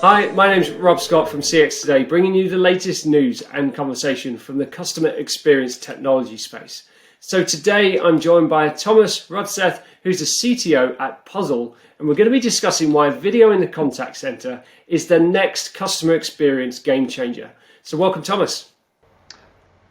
Hi, my name's Rob Scott from CX Today, bringing you the latest news and conversation from the customer experience technology space. So today I'm joined by Thomas Rudseth, who's the CTO at Puzzle, and we're going to be discussing why video in the contact center is the next customer experience game changer. So welcome, Thomas.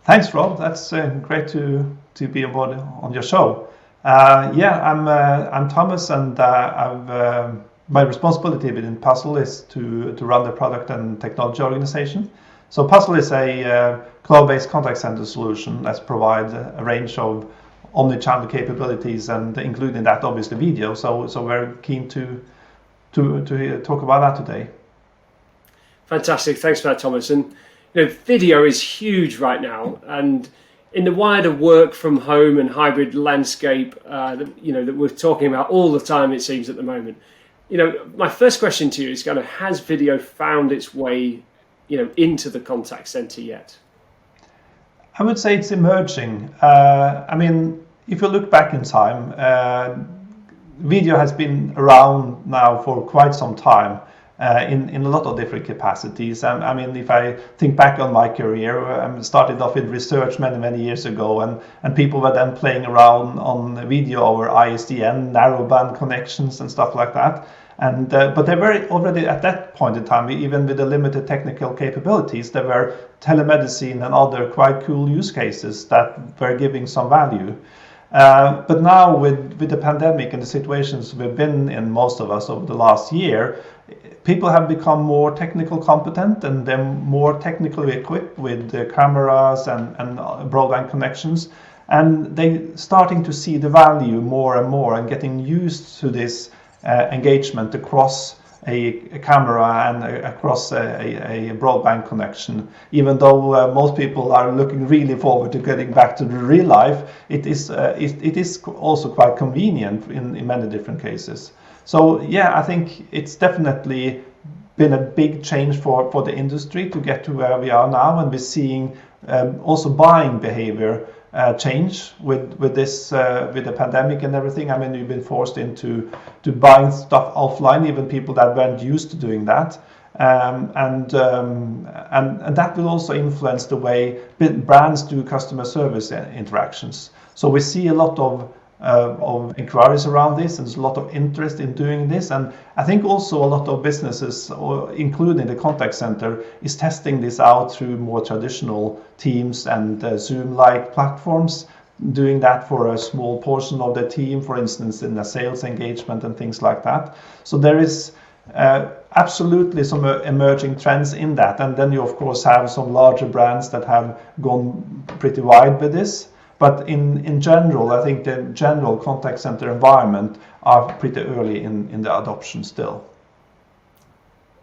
Thanks, Rob. That's great to be on board on your show. I'm Thomas, and my responsibility within Puzzle is to run the product and technology organization. So Puzzle is a cloud-based contact center solution that provides a range of omni-channel capabilities, and including that obviously video. So we're keen to talk about that today. Fantastic. Thanks for that, Thomas. And video is huge right now, and in the wider work from home and hybrid landscape that we're talking about all the time, it seems at the moment. My first question to you is has video found its way, into the contact center yet? I would say it's emerging. If you look back in time, video has been around now for quite some time. In a lot of different capacities. If I think back on my career, I started off in research many years ago, and people were then playing around on video over ISDN, narrowband connections and stuff like that. But they were already at that point in time, even with the limited technical capabilities, there were telemedicine and other quite cool use cases that were giving some value. But now with the pandemic and the situations we've been in, most of us over the last year, people have become more technical competent, and they're more technically equipped with the cameras and broadband connections, and they're starting to see the value more and more and getting used to this engagement across a camera and across a broadband connection. Even though most people are looking really forward to getting back to the real life, it is also quite convenient in many different cases. So I think it's definitely been a big change for the industry to get to where we are now, and we're seeing also buying behavior change with the pandemic and everything. We've been forced into buying stuff offline, even people that weren't used to doing that, and that will also influence the way brands do customer service interactions. So we see a lot of inquiries around this, and there's a lot of interest in doing this, and I think also a lot of businesses, including the contact center, is testing this out through more traditional Teams and Zoom-like platforms, doing that for a small portion of the team, for instance in a sales engagement and things like that. So there is absolutely some emerging trends in that, and then you of course have some larger brands that have gone pretty wide with this. But in general, I think the general contact center environment are pretty early in the adoption still.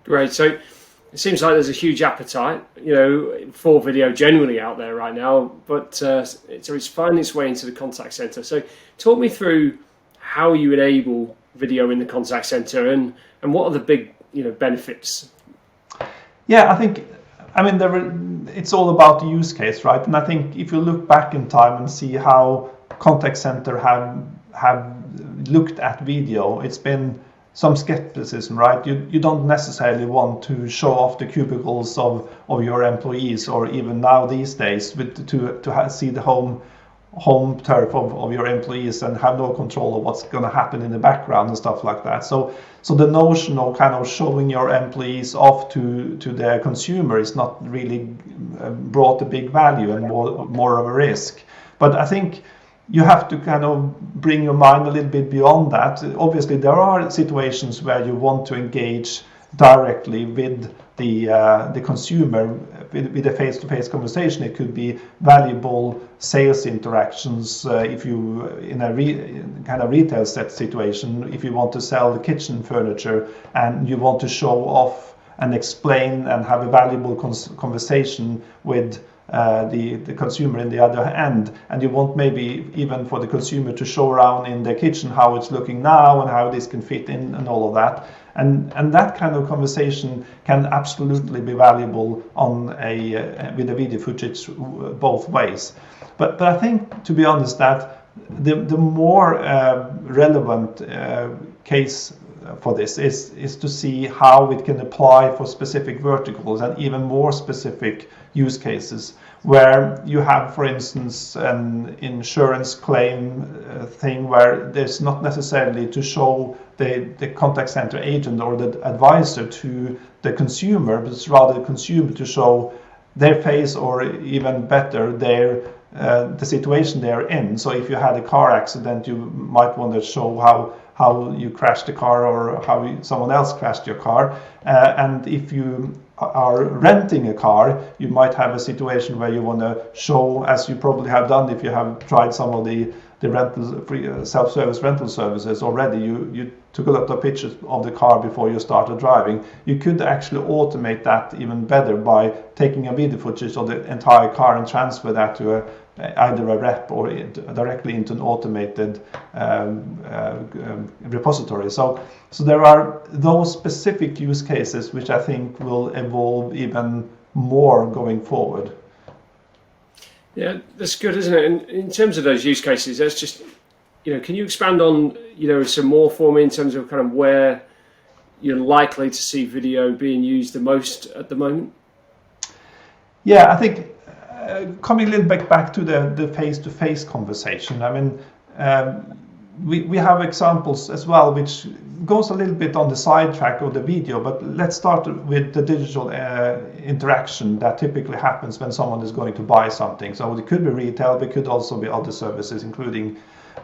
Great. So it seems like there's a huge appetite, for video generally out there right now, but so it's finding its way into the contact center. So talk me through how you enable video in the contact center, and what are the big benefits? Yeah, I think it's all about the use case, right? And I think if you look back in time and see how contact center have looked at video, it's been some skepticism, right? You don't necessarily want to show off the cubicles of your employees, or even now these days to see the home turf of your employees and have no control of what's going to happen in the background and stuff like that. So the notion of kind of showing your employees off to their consumer is not really brought a big value, and more of a risk. But I think you have to kind of bring your mind a little bit beyond that. Obviously, there are situations where you want to engage directly with the consumer with a face-to-face conversation. It could be valuable sales interactions if you in a kind of retail set situation, if you want to sell the kitchen furniture and you want to show off and explain and have a valuable conversation with the consumer in the other end, and you want maybe even for the consumer to show around in the kitchen how it's looking now and how this can fit in and all of that, and that kind of conversation can absolutely be valuable on with a video footage both ways. But I think, to be honest, that the more relevant case for this is to see how it can apply for specific verticals and even more specific use cases, where you have, for instance, an insurance claim thing where there's not necessarily to show the contact center agent or the advisor to the consumer, but it's rather the consumer to show their face, or even better, the situation they're in. So if you had a car accident, you might want to show how you crashed the car, or how someone else crashed your car. And if you are renting a car, you might have a situation where you want to show, as you probably have done if you have tried some of the rental free self-service rental services already. You took a lot of pictures of the car before you started driving. You could actually automate that even better by taking a video footage of the entire car and transfer that to either a rep or directly into an automated repository. So there are those specific use cases which I think will evolve even more going forward. Yeah, that's good, isn't it? And in terms of those use cases, that's just, can you expand on, some more for me in terms of kind of where you're likely to see video being used the most at the moment? Yeah, I think coming a little bit back to the face-to-face conversation, I mean, we have examples as well, which goes a little bit on the sidetrack of the video, but let's start with the digital interaction that typically happens when someone is going to buy something. So it could be retail, but it could also be other services, including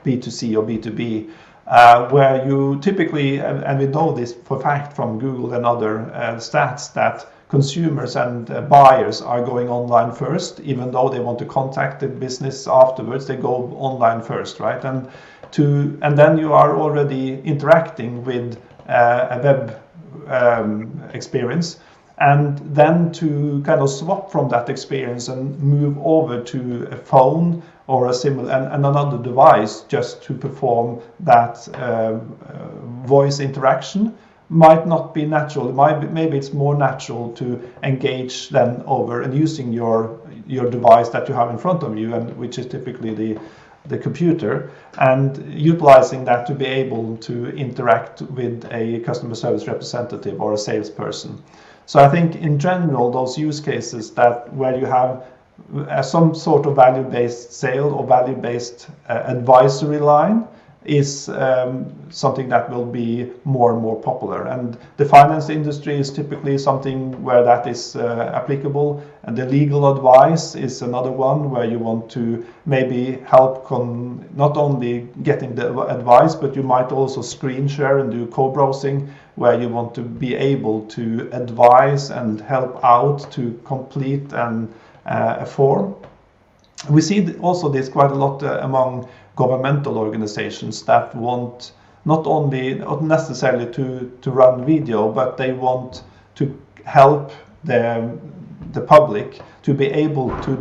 B2C or B2B, where you typically, and we know this for fact from Google and other stats, that consumers and buyers are going online first, even though they want to contact the business afterwards. They go online first, right? And then you are already interacting with a web experience, and then to kind of swap from that experience and move over to a phone or a similar and another device just to perform that voice interaction might not be natural. Maybe it's more natural to engage then over and using your device that you have in front of you, and which is typically the computer, and utilizing that to be able to interact with a customer service representative or a salesperson. So I think in general, those use cases where you have some sort of value-based sale or value-based advisory line is something that will be more and more popular. And the finance industry is typically something where that is applicable, and the legal advice is another one where you want to maybe help not only getting the advice, but you might also screen share and do co-browsing, where you want to be able to advise and help out to complete a form. We see also this quite a lot among governmental organizations that want not necessarily to run video, but they want to help the public to be able to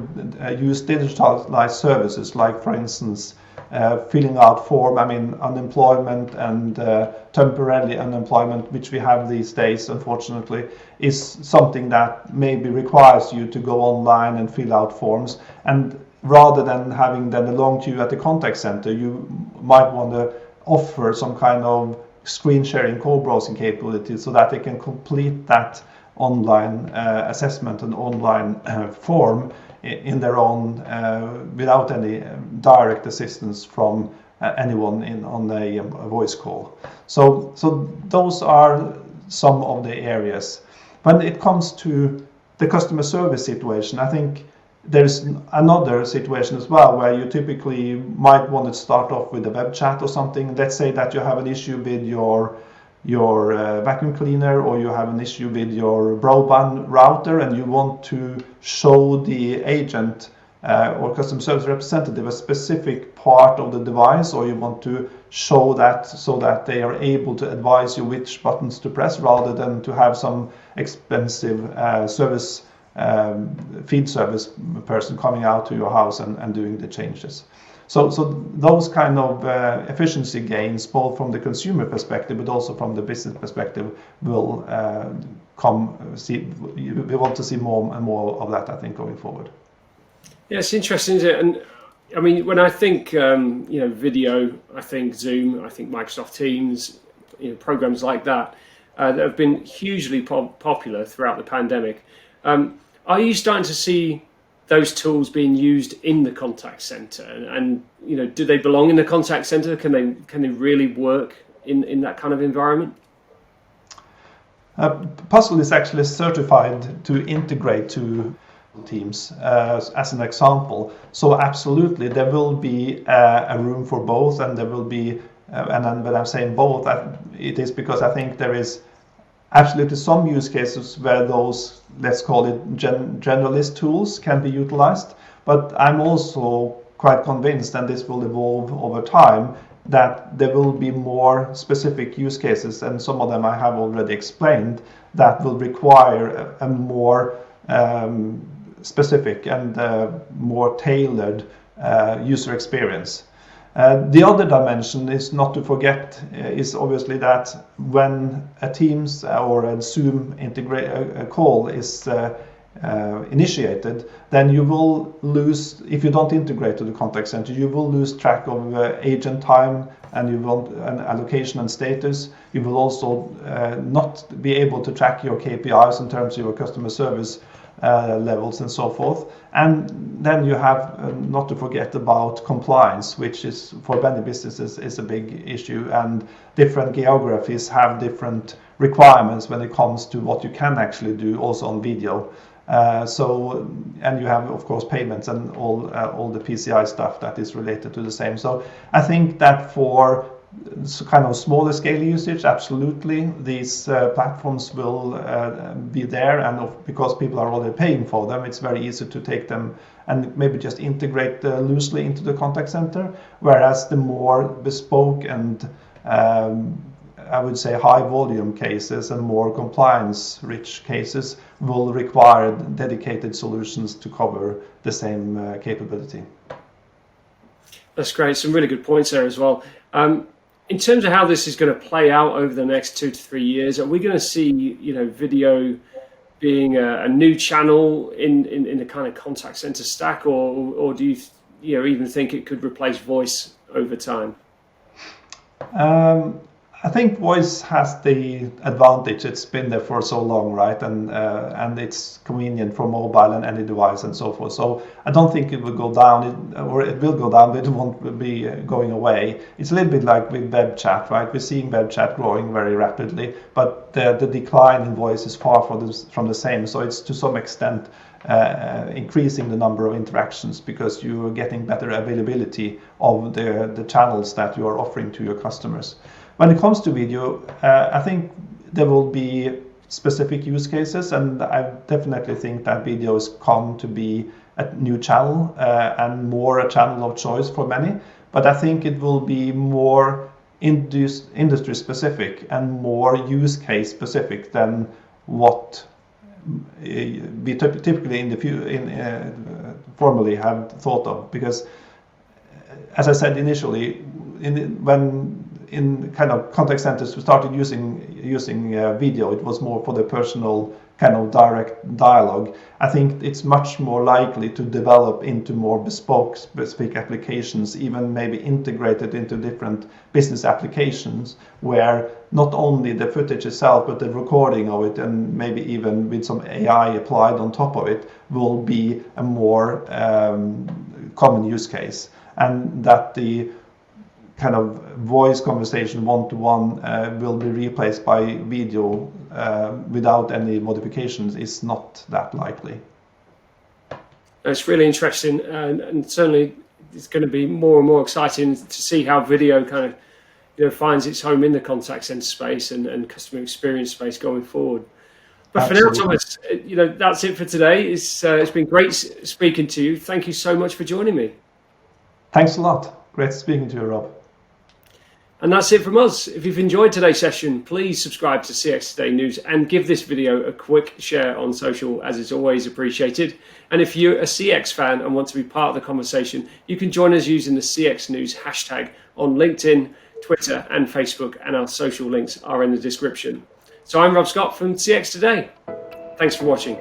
use digitalized services, like, for instance, filling out form. I mean, unemployment and temporarily unemployment, which we have these days, unfortunately, is something that maybe requires you to go online and fill out forms. And rather than having then a long queue at the contact center, you might want to offer some kind of screen sharing, co-browsing capability, so that they can complete that online assessment and online form in their own, without any direct assistance from anyone on a voice call. So those are some of the areas. When it comes to the customer service situation, I think there's another situation as well, where you typically might want to start off with a web chat or something. Let's say that you have an issue with your vacuum cleaner, or you have an issue with your broadband router, and you want to show the agent or customer service representative a specific part of the device, or you want to show that so that they are able to advise you which buttons to press, rather than to have some expensive field service person coming out to your house and doing the changes. So those kind of efficiency gains, both from the consumer perspective but also from the business perspective, will we want to see more and more of that, I think, going forward. Yeah, it's interesting, isn't it? And I mean, when I think video, I think Zoom, I think Microsoft Teams, programs like that that have been hugely popular throughout the pandemic. Are you starting to see those tools being used in the contact center, and do they belong in the contact center? Can they really work in that kind of environment? Puzzle is actually certified to integrate to Teams as an example. So absolutely, there will be a room for both, and there will be, and then when I'm saying both, it is because I think there is absolutely some use cases where those, let's call it generalist tools, can be utilized. But I'm also quite convinced, and this will evolve over time, that there will be more specific use cases, and some of them I have already explained, that will require a more specific and more tailored user experience. The other dimension is not to forget is obviously that when a Teams or a Zoom call is initiated, then you will lose, if you don't integrate to the contact center, you will lose track of agent time, and you will an allocation and status. You will also not be able to track your KPIs in terms of your customer service levels and so forth. And then you have not to forget about compliance, which is for many businesses is a big issue, and different geographies have different requirements when it comes to what you can actually do also on video. And you have of course payments and all the PCI stuff that is related to the same. So I think that for kind of smaller scale usage, absolutely these platforms will be there, and because people are already paying for them, it's very easy to take them and maybe just integrate loosely into the contact center, whereas the more bespoke and I would say high volume cases and more compliance rich cases will require dedicated solutions to cover the same capability. That's great. Some really good points there as well. In terms of how this is going to play out over the next 2 to 3 years, are we going to see, video being a new channel in the kind of contact center stack, or do you even think it could replace voice over time? I think voice has the advantage. It's been there for so long, right? And it's convenient for mobile and any device and so forth. So I don't think it will go down, or it will go down, but it won't be going away. It's a little bit like with web chat, right? We're seeing web chat growing very rapidly, but the decline in voice is far from the same. So it's to some extent increasing the number of interactions because you are getting better availability of the channels that you are offering to your customers. When it comes to video, I think there will be specific use cases, and I definitely think that video has come to be a new channel and more a channel of choice for many. But I think it will be more industry specific and more use case specific than what we typically formally have thought of. Because, as I said initially, when in kind of contact centers we started using video, it was more for the personal kind of direct dialogue. I think it's much more likely to develop into more bespoke specific applications, even maybe integrated into different business applications, where not only the footage itself but the recording of it, and maybe even with some AI applied on top of it, will be a more common use case, and that the kind of voice conversation one-to-one will be replaced by video without any modifications is not that likely. It's really interesting, and certainly it's going to be more and more exciting to see how video kind of finds its home in the contact center space and customer experience space going forward. But Absolutely. For now, Thomas, that's it for today. It's been great speaking to you. Thank you so much for joining me. Thanks a lot. Great speaking to you, Rob. And that's it from us. If you've enjoyed today's session, please subscribe to CX Today News and give this video a quick share on social, as it's always appreciated. And if you're a CX fan and want to be part of the conversation, you can join us using the CX News hashtag on LinkedIn, Twitter and Facebook, and our social links are in the description. So I'm Rob Scott from CX Today. Thanks for watching.